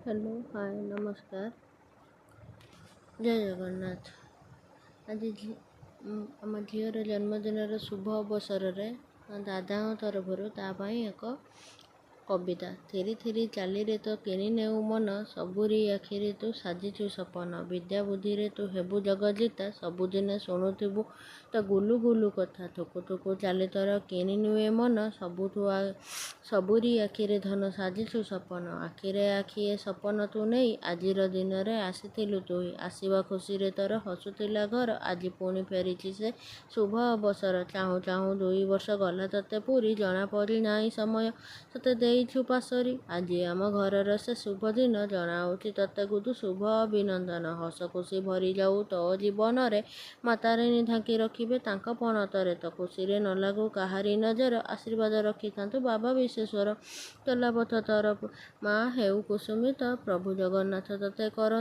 Hello hi नमस्कार जय जगन्नाथ। आज आम झीर जन्मदिन शुभ अवसर में दादा तरफ एक कविता थेरी थेरी चाली रे तो किनी नेऊ मन सबुरी आखिरे तू साजिचु सपन विद्या बुद्धि रे तू हेबु जगजिता सबुदिने शुणुथिबु तो गुलु गुलु कथा थुकु थुकु चाली तर किनी नुए मन सबुरी आखिरे धन साजिचु सपन आखिरे आखिए सपन तू नहीं आजिर दिन रे आसीथिलु तुई आसीबा खुशी रे तर हसुथिला घर आज पुणी फेरिछि से शुभ अवसर चाहू चाहू 2 वर्ष गला तते पूरी जना पड़ी नाई समय तते देइछु पासरी आज आम घरर से शुभ दिन जनाऊछि तते गुदु शुभ अभिनंदन हस खुशी भरी जाऊ तो जीवन रे मातारिणी ढांकी रखिबे तांक पणतरे तो खुशी रे न लागू काहारी नजर आशीर्वाद रखी थांतु बाबा विश्वेश्वर चला पथ तरफ माँ हेउ कुसुमित प्रभु जगन्नाथ तते कर